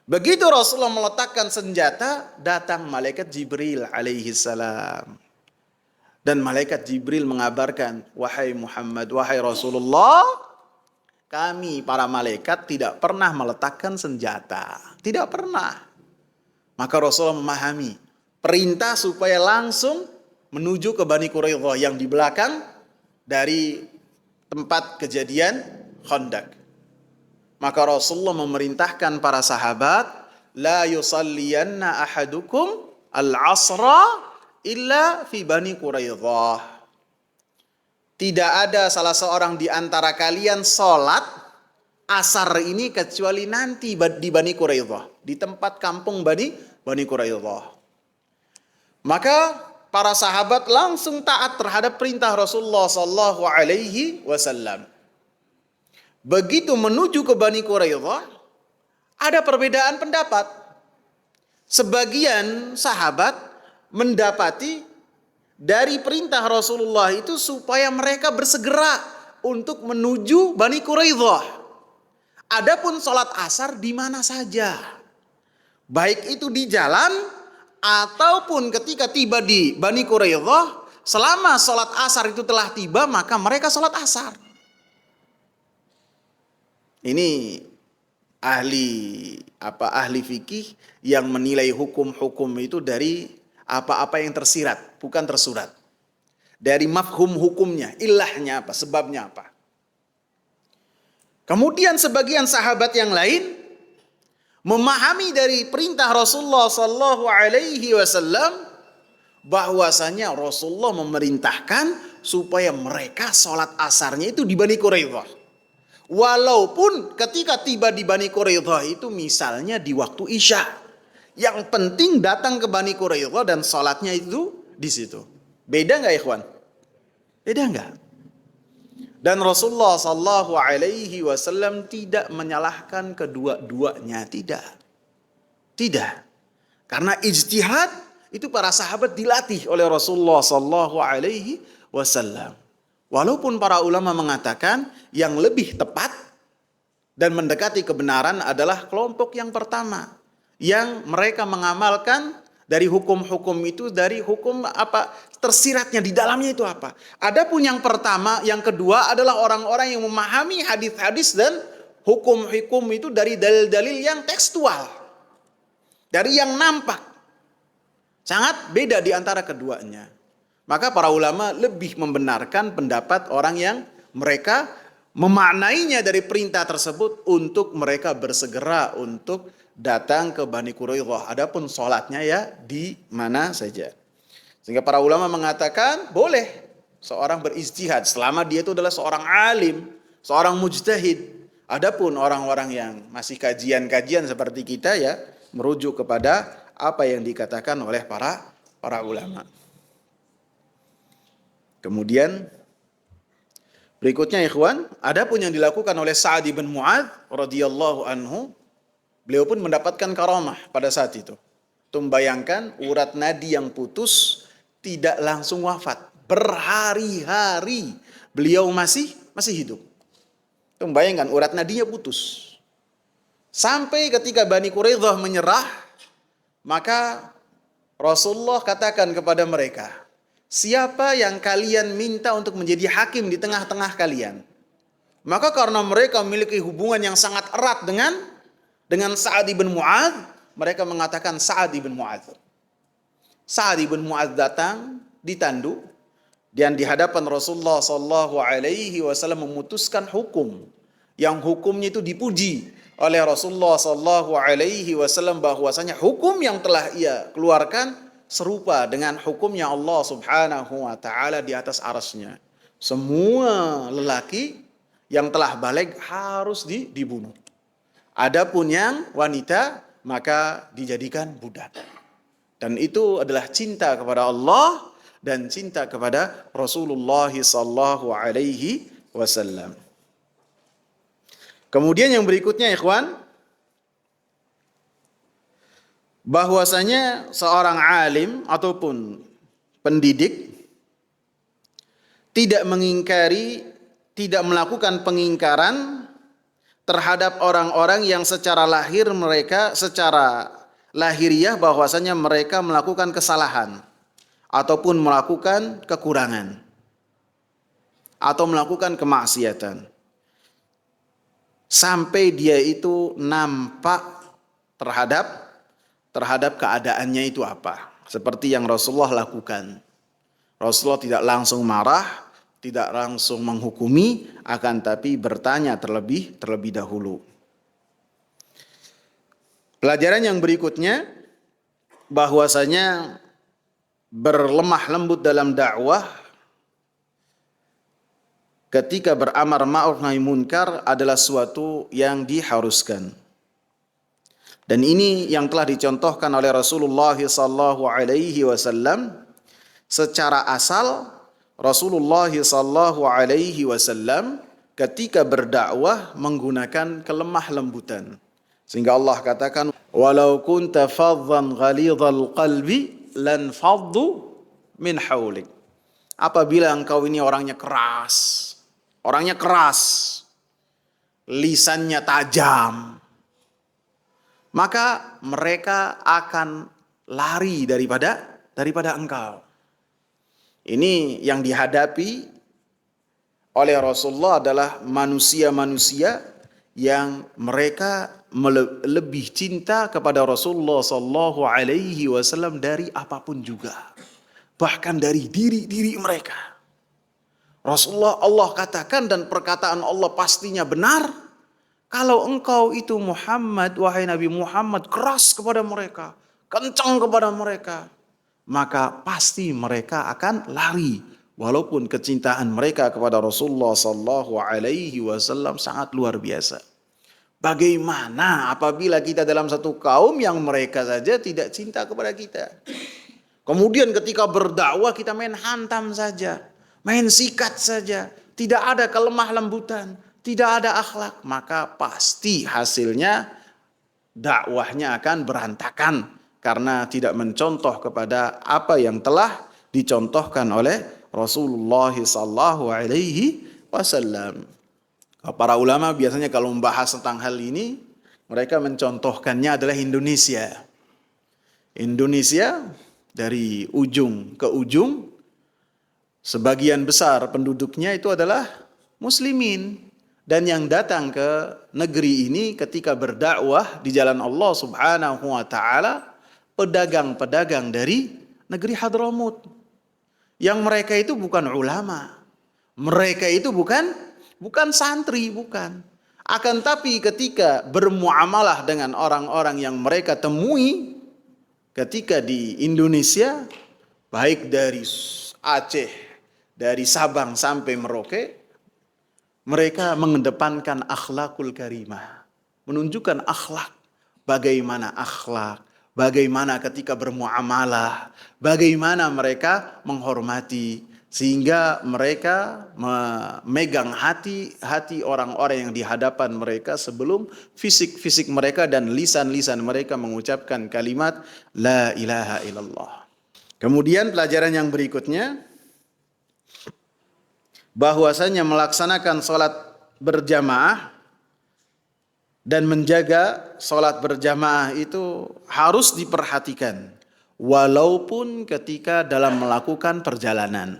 Begitu Rasulullah meletakkan senjata, datang malaikat Jibril alaihi salam. Dan malaikat Jibril mengabarkan, wahai Muhammad, wahai Rasulullah, Kami para malaikat tidak pernah meletakkan senjata. Tidak pernah. Maka Rasulullah memahami perintah supaya langsung menuju ke Bani Quraidah yang di belakang dari tempat kejadian Khandaq. Maka Rasulullah memerintahkan para sahabat, la yusalliyanna ahadukum al-asra illa fi Bani Quraidah. Tidak ada salah seorang di antara kalian sholat asar ini kecuali nanti di Bani Quraidah, di tempat kampung Bani Quraidah. Maka para sahabat langsung taat terhadap perintah Rasulullah sallallahu alaihi wasallam. Begitu menuju ke Bani Quraidah, ada perbedaan pendapat. Sebagian sahabat mendapati dari perintah Rasulullah itu supaya mereka bersegera untuk menuju Bani Quraidah. Adapun sholat asar di mana saja, baik itu di jalan ataupun ketika tiba di Bani Quraidah, selama sholat asar itu telah tiba maka mereka sholat asar. Ini ahli fikih yang menilai hukum-hukum itu dari apa-apa yang tersirat, bukan tersurat. Dari mafhum hukumnya, ilahnya apa, sebabnya apa. Kemudian sebagian sahabat yang lain memahami dari perintah Rasulullah sallallahu alaihi wasallam bahwasanya Rasulullah memerintahkan supaya mereka sholat asarnya itu di Bani Quraidah. Walaupun ketika tiba di Bani Quraidah itu misalnya di waktu Isya. Yang penting datang ke Bani Quraidah dan sholatnya itu di situ. Beda nggak ikhwan? Beda nggak? Dan Rasulullah sallallahu alaihi wasallam tidak menyalahkan kedua-duanya, tidak. Tidak. Karena ijtihad itu para sahabat dilatih oleh Rasulullah sallallahu alaihi wasallam. Walaupun para ulama mengatakan yang lebih tepat dan mendekati kebenaran adalah kelompok yang pertama, yang mereka mengamalkan dari hukum-hukum itu, dari hukum apa tersiratnya di dalamnya itu apa. Adapun yang pertama, yang kedua adalah orang-orang yang memahami hadis-hadis dan hukum-hukum itu dari dalil-dalil yang tekstual, dari yang nampak. Sangat beda di antara keduanya. Maka para ulama lebih membenarkan pendapat orang yang mereka memaknainya dari perintah tersebut untuk mereka bersegera untuk datang ke Bani Quraidah. Adapun sholatnya ya di mana saja. Sehingga para ulama mengatakan boleh seorang berijtihad selama dia itu adalah seorang alim, seorang mujtahid. Adapun orang-orang yang masih kajian-kajian seperti kita ya merujuk kepada apa yang dikatakan oleh para ulama. Kemudian berikutnya ikhwan, adapun yang dilakukan oleh Sa'ad bin Mu'adz radhiyallahu anhu, beliau pun mendapatkan karamah pada saat itu. Itu membayangkan urat nadi yang putus tidak langsung wafat, berhari-hari beliau masih hidup. Itu membayangkan urat nadinya putus. Sampai ketika Bani Quraidah menyerah, maka Rasulullah katakan kepada mereka, siapa yang kalian minta untuk menjadi hakim di tengah-tengah kalian? Maka karena mereka memiliki hubungan yang sangat erat dengan Sa'ad bin Mu'adz, mereka mengatakan Sa'ad bin Mu'adz. Sa'ad bin Mu'adz datang ditandu dan di hadapan Rasulullah sallallahu alaihi wasallam memutuskan hukum yang hukumnya itu dipuji oleh Rasulullah sallallahu alaihi wasallam bahwasanya hukum yang telah ia keluarkan serupa dengan hukumnya Allah subhanahu wa ta'ala di atas arasnya. Semua lelaki yang telah baligh harus dibunuh. Adapun yang wanita maka dijadikan budak. Dan itu adalah cinta kepada Allah dan cinta kepada Rasulullah sallallahu alaihi wasallam. Kemudian yang berikutnya ikhwan, bahwasanya seorang alim ataupun pendidik tidak mengingkari, tidak melakukan pengingkaran terhadap orang-orang yang secara lahir mereka, secara lahiriah bahwasanya mereka melakukan kesalahan ataupun melakukan kekurangan atau melakukan kemaksiatan. sampai dia itu nampak terhadap keadaannya itu apa. Seperti yang Rasulullah lakukan. Rasulullah tidak langsung marah, tidak langsung menghukumi, akan tapi bertanya terlebih dahulu. Pelajaran yang berikutnya, bahwasanya berlemah lembut dalam dakwah ketika beramar ma'ruf nahi munkar adalah suatu yang diharuskan. Dan ini yang telah dicontohkan oleh Rasulullah SAW secara asal. Rasulullah SAW ketika berdakwah menggunakan kelemah lembutan. Sehingga Allah katakan, walau kunta faddan ghalidhal qalbi lan faddu min haulik. Apabila engkau ini orangnya keras, lisannya tajam, maka mereka akan lari daripada engkau. Ini yang dihadapi oleh Rasulullah adalah manusia-manusia yang mereka lebih cinta kepada Rasulullah sallallahu alaihi wasallam dari apapun juga, bahkan dari diri mereka. Rasulullah, Allah katakan dan perkataan Allah pastinya benar, kalau engkau itu Muhammad, wahai Nabi Muhammad, keras kepada mereka, kencang kepada mereka, maka pasti mereka akan lari. Walaupun kecintaan mereka kepada Rasulullah sallallahu alaihi wasallam sangat luar biasa. Bagaimana apabila kita dalam satu kaum yang mereka saja tidak cinta kepada kita? Kemudian ketika berdakwah kita main hantam saja, main sikat saja, tidak ada kelemah lembutan, tidak ada akhlak, maka pasti hasilnya dakwahnya akan berantakan karena tidak mencontoh kepada apa yang telah dicontohkan oleh Rasulullah sallallahu alaihi wasallam. Para ulama biasanya kalau membahas tentang hal ini, mereka mencontohkannya adalah Indonesia. Indonesia dari ujung ke ujung, sebagian besar penduduknya itu adalah muslimin. Dan yang datang ke negeri ini ketika berdakwah di jalan Allah subhanahu wa ta'ala, pedagang-pedagang dari negeri Hadramut. Yang mereka itu bukan ulama. Mereka itu bukan santri, bukan. Akan tapi ketika bermuamalah dengan orang-orang yang mereka temui ketika di Indonesia, baik dari Aceh, dari Sabang sampai Merauke, mereka mengedepankan akhlakul karimah. Menunjukkan akhlak. Bagaimana ketika bermuamalah, bagaimana mereka menghormati, sehingga mereka memegang hati orang-orang yang di hadapan mereka sebelum fisik mereka dan lisan mereka mengucapkan kalimat la ilaha illallah. Kemudian pelajaran yang berikutnya, bahwasanya melaksanakan sholat berjamaah dan menjaga sholat berjamaah itu harus diperhatikan walaupun ketika dalam melakukan perjalanan.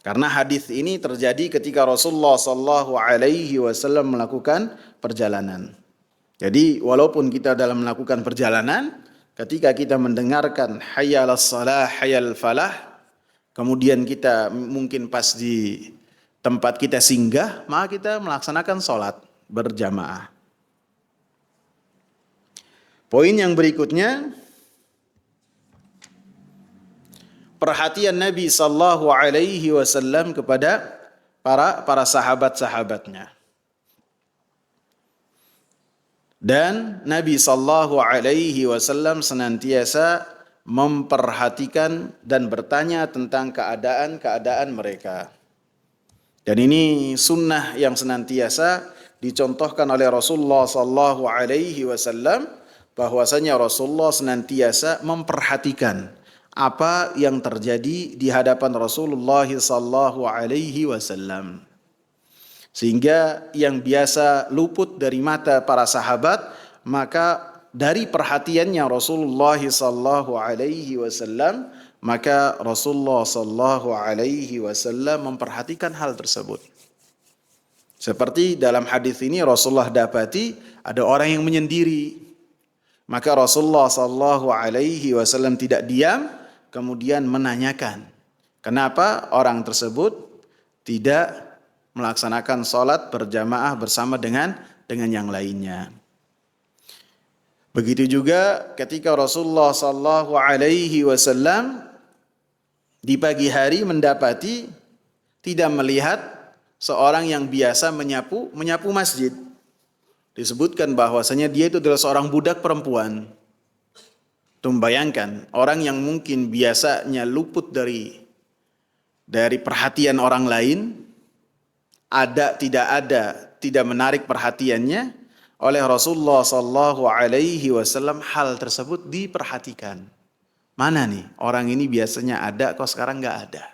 Karena hadis ini terjadi ketika Rasulullah sallallahu alaihi wasallam melakukan perjalanan. Jadi walaupun kita dalam melakukan perjalanan, ketika kita mendengarkan hayya 'alas shalah, hayya 'alal falah, kemudian kita mungkin pas di tempat kita singgah, maka kita melaksanakan sholat berjamaah. Poin yang berikutnya, perhatian Nabi sallallahu alaihi wasallam kepada para sahabat-sahabatnya. Dan Nabi sallallahu alaihi wasallam senantiasa memperhatikan dan bertanya tentang keadaan mereka. Dan ini sunnah yang senantiasa dicontohkan oleh Rasulullah sallallahu alaihi wasallam, bahwasanya Rasulullah senantiasa memperhatikan apa yang terjadi di hadapan Rasulullah sallallahu alaihi wasallam. Sehingga yang biasa luput dari mata para sahabat, maka dari perhatiannya Rasulullah sallallahu alaihi wasallam, maka Rasulullah sallallahu alaihi wasallam memperhatikan hal tersebut. Seperti dalam hadis ini Rasulullah dapati ada orang yang menyendiri. Maka Rasulullah sallallahu alaihi wasallam tidak diam, kemudian menanyakan, kenapa orang tersebut tidak melaksanakan sholat berjamaah bersama dengan yang lainnya. Begitu juga ketika Rasulullah sallallahu alaihi wasallam di pagi hari mendapati tidak melihat seorang yang biasa menyapu masjid. Disebutkan bahwasanya dia itu adalah seorang budak perempuan. Tuh bayangkan, orang yang mungkin biasanya luput dari perhatian orang lain, tidak menarik perhatiannya, oleh Rasulullah sallallahu alaihi wasallam hal tersebut diperhatikan. Mana nih orang ini biasanya ada, kok sekarang nggak ada.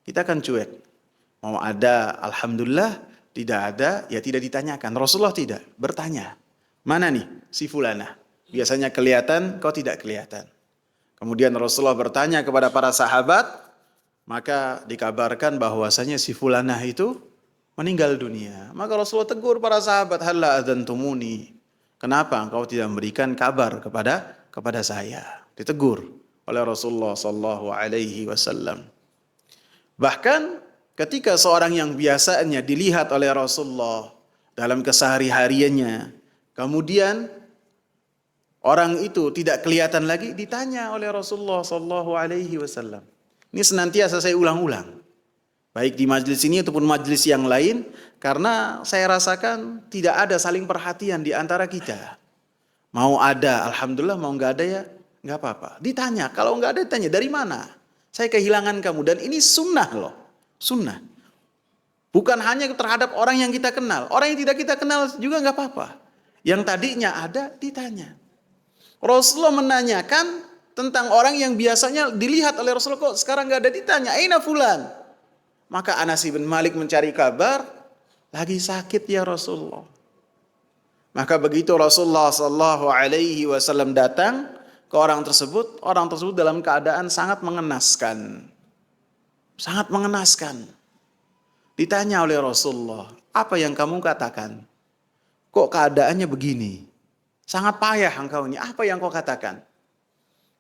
Kita kan cuek. Mau ada, alhamdulillah. Tidak ada, ya tidak ditanyakan. Rasulullah tidak bertanya. Mana nih si fulana? Biasanya kelihatan, kok tidak kelihatan. Kemudian Rasulullah bertanya kepada para sahabat, maka dikabarkan bahwasanya si fulanah itu meninggal dunia. Maka Rasulullah tegur para sahabat, halla adzantumuni. Kenapa engkau tidak memberikan kabar kepada saya? Ditegur oleh Rasulullah sallallahu alaihi wasallam. Bahkan ketika seorang yang biasanya dilihat oleh Rasulullah dalam kesehari-hariannya, kemudian orang itu tidak kelihatan lagi, ditanya oleh Rasulullah sallallahu alaihi wasallam. Ini senantiasa saya ulang-ulang, baik di majelis ini ataupun majelis yang lain, karena saya rasakan tidak ada saling perhatian di antara kita. Mau ada, alhamdulillah, mau nggak ada ya nggak apa-apa. Ditanya, kalau nggak ada ditanya, dari mana? Saya kehilangan kamu, dan ini sunnah loh. Sunnah. Bukan hanya terhadap orang yang kita kenal. Orang yang tidak kita kenal juga nggak apa-apa. Yang tadinya ada ditanya. Rasulullah menanyakan tentang orang yang biasanya dilihat oleh Rasulullah, kok sekarang nggak ada, ditanya, aina fulan. Maka Anas bin Malik mencari kabar, lagi sakit ya Rasulullah. Maka begitu Rasulullah sallallahu alaihi wasallam datang ke orang tersebut dalam keadaan sangat mengenaskan. Sangat mengenaskan. Ditanya oleh Rasulullah, apa yang kamu katakan? Kok keadaannya begini? Sangat payah engkau ini, apa yang kau katakan?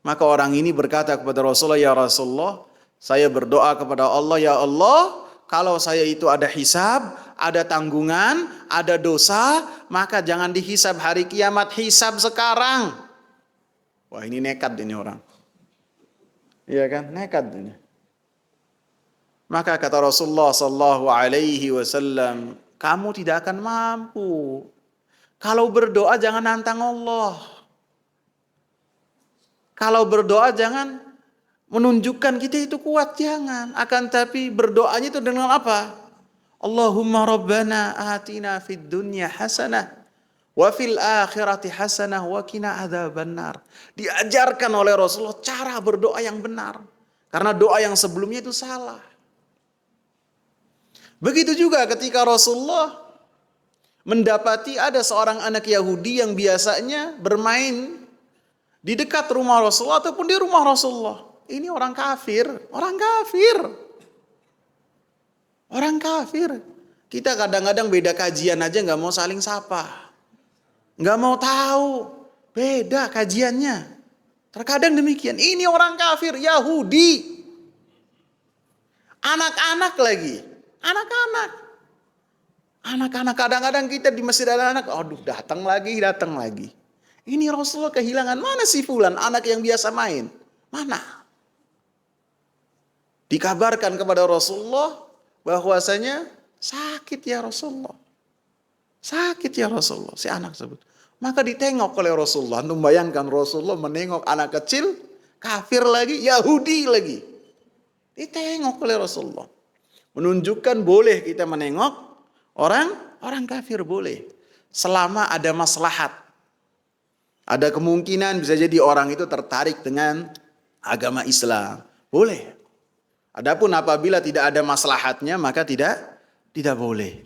Maka orang ini berkata kepada Rasulullah, ya Rasulullah, saya berdoa kepada Allah, ya Allah, kalau saya itu ada hisab, ada tanggungan, ada dosa, maka jangan dihisab hari kiamat, hisab sekarang. Wah, ini nekat ini orang. Iya kan, nekat ini. Maka kata Rasulullah sallallahu alaihi wasallam, kamu tidak akan mampu. Kalau berdoa jangan nantang Allah. Kalau berdoa jangan menunjukkan kita itu kuat, jangan. Akan tapi berdoanya itu dengan apa? Allahumma rabbana atina fid dunya hasanah wa fil akhirati hasanah wa qina adzabannar. Diajarkan oleh Rasulullah cara berdoa yang benar. Karena doa yang sebelumnya itu salah. Begitu juga ketika Rasulullah mendapati ada seorang anak Yahudi yang biasanya bermain di dekat rumah Rasulullah ataupun di rumah Rasulullah. Ini orang kafir. Kita kadang-kadang beda kajian aja nggak mau saling sapa. Nggak mau tahu. Beda kajiannya. Terkadang demikian. Ini orang kafir, Yahudi. Anak-anak lagi. Anak-anak kadang-kadang kita di masjid ada anak, aduh datang lagi. Ini Rasulullah kehilangan, mana si fulan, anak yang biasa main, mana? Dikabarkan kepada Rasulullah bahwasanya sakit ya Rasulullah, si anak tersebut. Maka ditengok oleh Rasulullah. Anda bayangkan Rasulullah menengok anak kecil, kafir lagi, Yahudi lagi. Ditengok oleh Rasulullah. Menunjukkan boleh kita menengok orang kafir, boleh. Selama ada maslahat. Ada kemungkinan bisa jadi orang itu tertarik dengan agama Islam. Boleh. Adapun apabila tidak ada maslahatnya maka tidak boleh.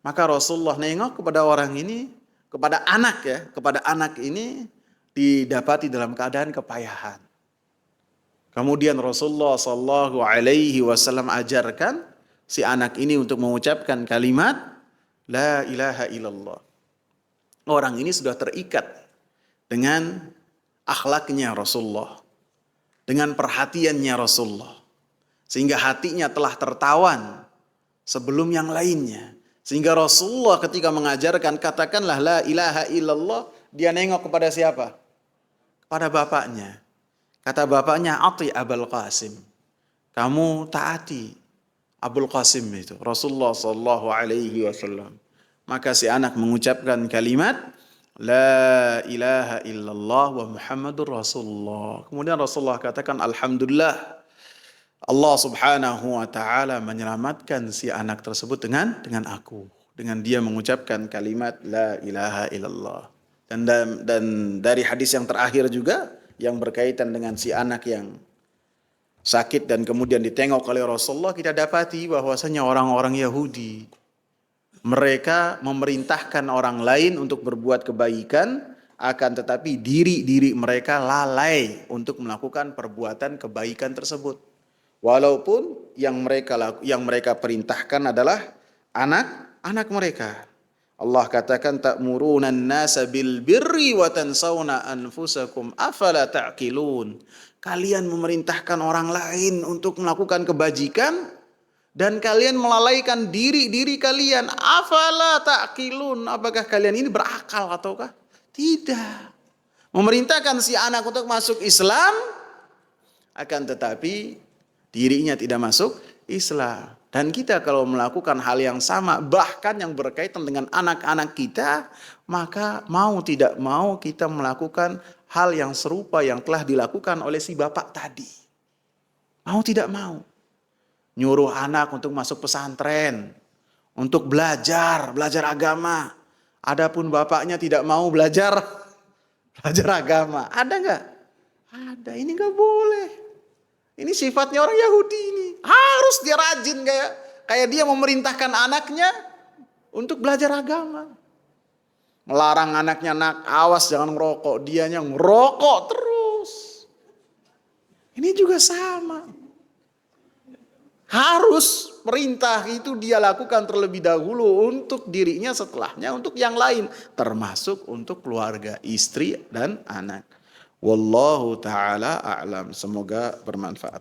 Maka Rasulullah nengok kepada orang ini, kepada anak ini didapati dalam keadaan kepayahan. Kemudian Rasulullah sallallahu alaihi wasallam ajarkan si anak ini untuk mengucapkan kalimat La ilaha illallah. Orang ini sudah terikat dengan akhlaknya Rasulullah, dengan perhatiannya Rasulullah, sehingga hatinya telah tertawan sebelum yang lainnya. Sehingga Rasulullah ketika mengajarkan katakanlah la ilaha illallah, dia nengok kepada siapa? Kepada bapaknya. Kata bapaknya, ati Abul Qasim. Kamu taati Abul Qasim itu, Rasulullah sallallahu alaihi wasallam. Maka si anak mengucapkan kalimat la ilaha illallah wa Muhammadur Rasulullah. Kemudian Rasulullah katakan alhamdulillah, Allah subhanahu wa ta'ala menyelamatkan si anak tersebut dengan aku. Dengan dia mengucapkan kalimat la ilaha illallah. Dan dari hadis yang terakhir juga, yang berkaitan dengan si anak yang sakit dan kemudian ditengok oleh Rasulullah, kita dapati bahwasanya orang-orang Yahudi, mereka memerintahkan orang lain untuk berbuat kebaikan, akan tetapi diri mereka lalai untuk melakukan perbuatan kebaikan tersebut. Walaupun yang mereka perintahkan adalah anak mereka. Allah katakan ta'muruna an-nasa bil birri wa tansawna anfusakum afala ta'qilun. Kalian memerintahkan orang lain untuk melakukan kebajikan dan kalian melalaikan diri kalian. Afala ta'qilun. Apakah kalian ini berakal ataukah? Tidak. Memerintahkan si anak untuk masuk Islam, akan tetapi dirinya tidak masuk Islam. Dan kita kalau melakukan hal yang sama, bahkan yang berkaitan dengan anak-anak kita, maka mau tidak mau kita melakukan hal yang serupa yang telah dilakukan oleh si bapak tadi. Mau tidak mau. Nyuruh anak untuk masuk pesantren, untuk belajar agama. Adapun bapaknya tidak mau belajar agama. Ada nggak? Ada. Ini nggak boleh. Ini sifatnya orang Yahudi ini. Harus dia rajin kayak dia memerintahkan anaknya untuk belajar agama. Melarang anaknya, awas jangan ngerokok. Dianya ngerokok terus. Ini juga sama. Harus perintah itu dia lakukan terlebih dahulu untuk dirinya, setelahnya untuk yang lain. Termasuk untuk keluarga, istri dan anak. Wallahu ta'ala a'lam. Semoga bermanfaat.